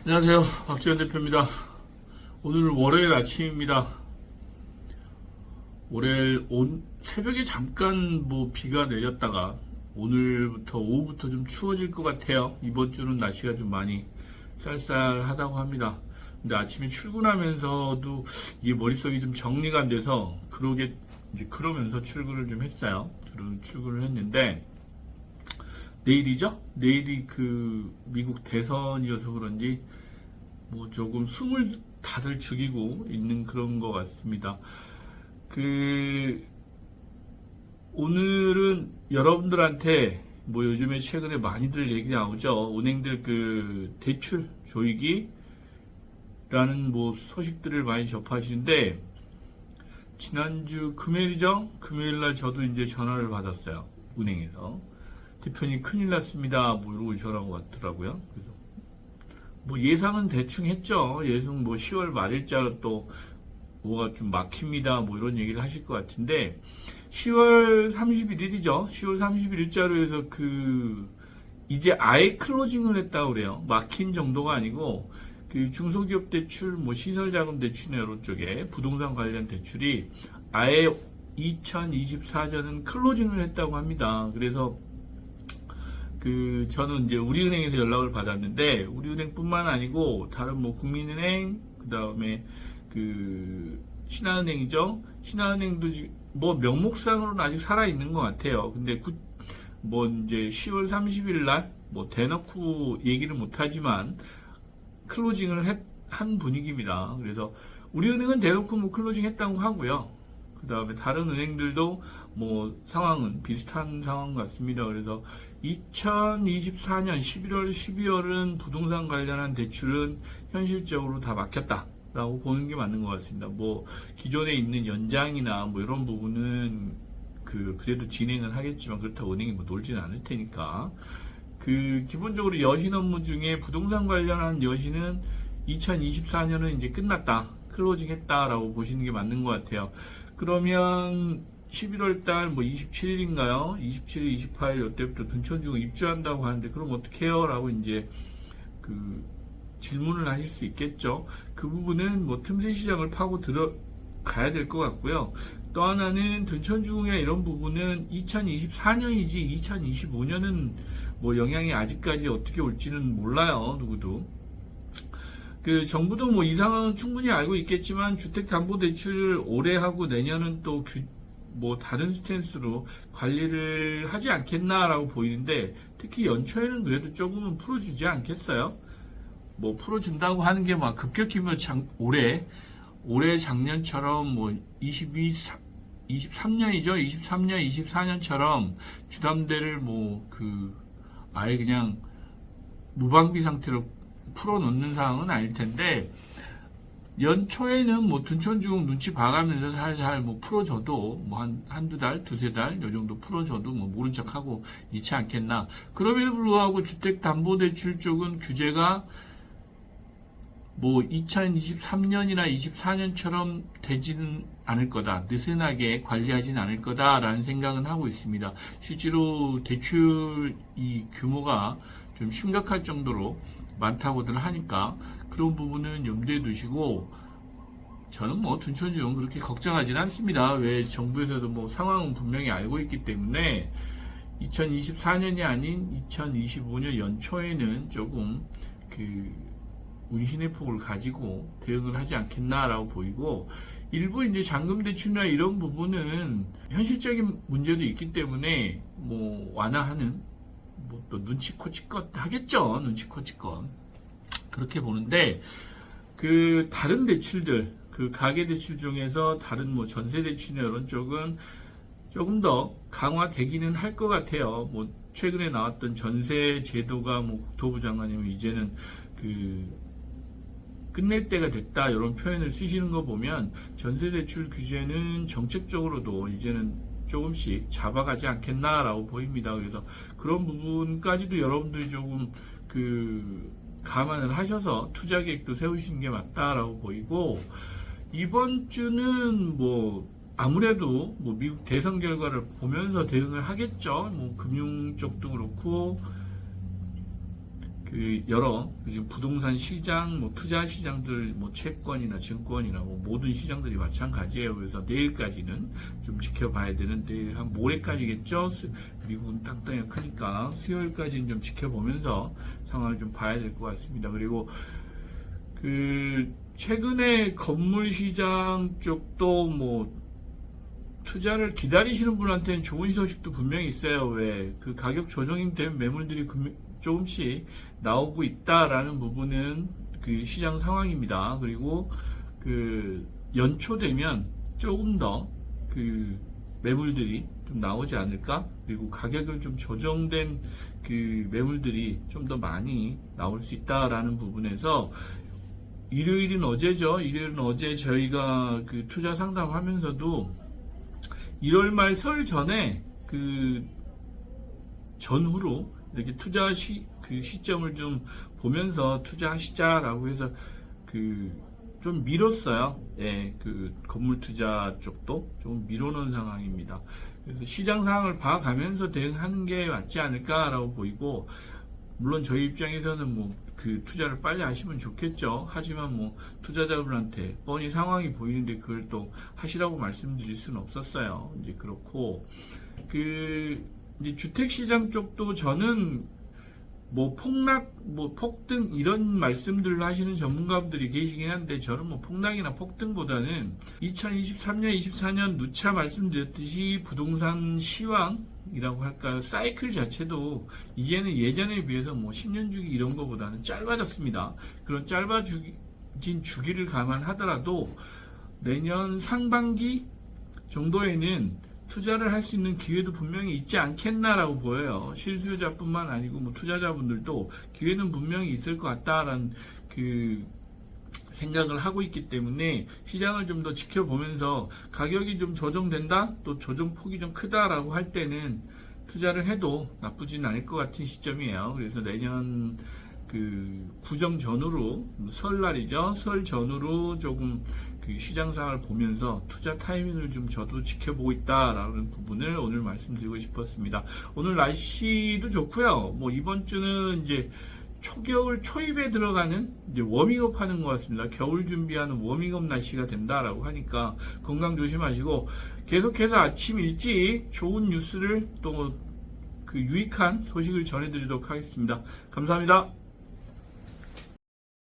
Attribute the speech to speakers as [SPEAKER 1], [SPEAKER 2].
[SPEAKER 1] 안녕하세요. 박지현 대표입니다. 오늘 월요일 아침입니다. 월요일 새벽에 잠깐 비가 내렸다가 오늘부터 오후부터 좀 추워질 것 같아요. 이번 주는 날씨가 좀 많이 쌀쌀하다고 합니다. 근데 아침에 출근하면서도 이게 머릿속이 좀 정리가 안 돼서 그러면서 출근을 좀 했어요. 출근을 했는데 내일이죠? 내일이 미국 대선이어서 그런지 조금 숨을 다들 죽이고 있는 그런 것 같습니다. 오늘은 여러분들한테 요즘에 최근에 많이들 얘기 나오죠. 은행들 대출 조이기라는 소식들을 많이 접하시는데, 지난주 금요일이죠? 금요일날 저도 이제 전화를 받았어요. 은행에서. 대표님 큰일 났습니다. 이러고 전화가 왔더라고요. 그래서 예상은 대충 했죠. 예상 10월 말일자로 또 뭐가 좀 막힙니다. 이런 얘기를 하실 것 같은데 10월 31일이죠. 10월 31일자로 해서 이제 아예 클로징을 했다고 그래요. 막힌 정도가 아니고 중소기업 대출, 시설자금 대출이나 이런 쪽에 부동산 관련 대출이 아예 2024년은 클로징을 했다고 합니다. 그래서 저는 이제 우리은행에서 연락을 받았는데, 우리은행뿐만 아니고, 다른 국민은행, 그 다음에 신한은행이죠? 신한은행도 명목상으로는 아직 살아있는 것 같아요. 근데 이제 10월 30일 날, 대놓고 얘기를 못하지만, 클로징을 한 분위기입니다. 그래서, 우리은행은 대놓고 클로징 했다고 하고요. 그 다음에 다른 은행들도 상황은 비슷한 상황 같습니다. 그래서 2024년 11월, 12월은 부동산 관련한 대출은 현실적으로 다 막혔다라고 보는 게 맞는 것 같습니다. 기존에 있는 연장이나 이런 부분은 그래도 진행을 하겠지만 그렇다고 은행이 놀지는 않을 테니까 기본적으로 여신 업무 중에 부동산 관련한 여신은 2024년은 이제 끝났다. 클로징 했다라고 보시는 게 맞는 것 같아요. 그러면 11월 달 27일인가요? 27일, 28일 이때부터 둔천주공 입주한다고 하는데 그럼 어떻게 해요? 라고 이제 질문을 하실 수 있겠죠. 그 부분은 틈새 시장을 파고 들어가야 될 것 같고요. 또 하나는 둔천주공이나 이런 부분은 2024년이지 2025년은 영향이 아직까지 어떻게 올지는 몰라요. 누구도. 정부도 이 상황은 충분히 알고 있겠지만 주택담보대출 올해 하고 내년은 또 다른 스탠스로 관리를 하지 않겠나라고 보이는데, 특히 연초에는 그래도 조금은 풀어주지 않겠어요? 풀어준다고 하는 게 급격히 올해 작년처럼 23년이죠. 23년, 24년처럼 주담대를 아예 그냥 무방비 상태로 풀어놓는 상황은 아닐 텐데, 연초에는 둔천주공 눈치 봐가면서 살살 풀어줘도 한두 달, 두세 달, 요 정도 풀어줘도 모른 척하고 있지 않겠나. 그럼에도 불구하고 주택담보대출 쪽은 규제가 2023년이나 24년처럼 되지는 않을 거다. 느슨하게 관리하지는 않을 거다라는 생각은 하고 있습니다. 실제로 대출 규모가 좀 심각할 정도로 많다고들 하니까 그런 부분은 염두에 두시고, 저는 둔천주공 그렇게 걱정하지는 않습니다. 왜 정부에서도 상황은 분명히 알고 있기 때문에 2024년이 아닌 2025년 연초에는 조금 운신의 폭을 가지고 대응을 하지 않겠나라고 보이고, 일부 이제 잔금 대출이나 이런 부분은 현실적인 문제도 있기 때문에 완화하는 또 눈치코치껏 하겠죠. 눈치코치껏 그렇게 보는데, 다른 대출들, 가계 대출 중에서 다른 전세 대출이나 이런 쪽은 조금 더 강화되기는 할 것 같아요. 최근에 나왔던 전세 제도가 국토부 장관님은 이제는 끝낼 때가 됐다 이런 표현을 쓰시는 거 보면 전세 대출 규제는 정책적으로도 이제는 조금씩 잡아가지 않겠나라고 보입니다. 그래서 그런 부분까지도 여러분들이 조금 감안을 하셔서 투자 계획도 세우시는 게 맞다라고 보이고, 이번 주는 아무래도 미국 대선 결과를 보면서 대응을 하겠죠. 금융 쪽도 그렇고 여러 요즘 부동산 시장, 뭐 투자 시장들, 뭐 채권이나 증권이나 뭐 모든 시장들이 마찬가지예요. 그래서 내일까지는 좀 지켜봐야 되는, 내일 한 모레까지겠죠. 미국은 땅덩이가 크니까 수요일까지는 좀 지켜보면서 상황을 좀 봐야 될 것 같습니다. 그리고 최근에 건물 시장 쪽도 뭐 투자를 기다리시는 분한테는 좋은 소식도 분명히 있어요. 왜 그 가격 조정이 된 매물들이 조금씩 나오고 있다라는 부분은 그 시장 상황입니다. 그리고 연초 되면 조금 더 매물들이 좀 나오지 않을까? 그리고 가격을 좀 조정된 매물들이 좀 더 많이 나올 수 있다라는 부분에서 일요일은 어제죠. 일요일은 어제 저희가 투자 상담하면서도 1월 말 설 전에 전후로 이렇게 투자 시점을 좀 보면서 투자하시자라고 해서 좀 미뤘어요. 예, 건물 투자 쪽도 좀 미뤄놓은 상황입니다. 그래서 시장 상황을 봐가면서 대응하는 게 맞지 않을까라고 보이고, 물론 저희 입장에서는 뭐 투자를 빨리 하시면 좋겠죠. 하지만 뭐 투자자분한테 뻔히 상황이 보이는데 그걸 또 하시라고 말씀드릴 수는 없었어요. 이제 그렇고 이제 주택시장 쪽도 저는 뭐 폭락, 뭐 폭등 이런 말씀들을 하시는 전문가분들이 계시긴 한데, 저는 뭐 폭락이나 폭등보다는 2023년, 24년 누차 말씀드렸듯이 부동산 시황이라고 할까요? 사이클 자체도 이제는 예전에 비해서 뭐 10년 주기 이런 거보다는 짧아졌습니다. 그런 짧아진 주기를 감안하더라도 내년 상반기 정도에는 투자를 할 수 있는 기회도 분명히 있지 않겠나라고 보여요. 실수요자뿐만 아니고 뭐 투자자분들도 기회는 분명히 있을 것 같다라는 생각을 하고 있기 때문에 시장을 좀 더 지켜보면서 가격이 좀 조정된다, 또 조정폭이 좀 크다라고 할 때는 투자를 해도 나쁘진 않을 것 같은 시점이에요. 그래서 내년 구정 전후로, 설날이죠. 설 전후로 조금 시장 상황을 보면서 투자 타이밍을 좀 저도 지켜보고 있다라는 부분을 오늘 말씀드리고 싶었습니다. 오늘 날씨도 좋고요. 뭐 이번 주는 이제 초겨울 초입에 들어가는 이제 워밍업 하는 것 같습니다. 겨울 준비하는 워밍업 날씨가 된다라고 하니까 건강 조심하시고, 계속해서 아침 일찍 좋은 뉴스를 또 유익한 소식을 전해드리도록 하겠습니다. 감사합니다.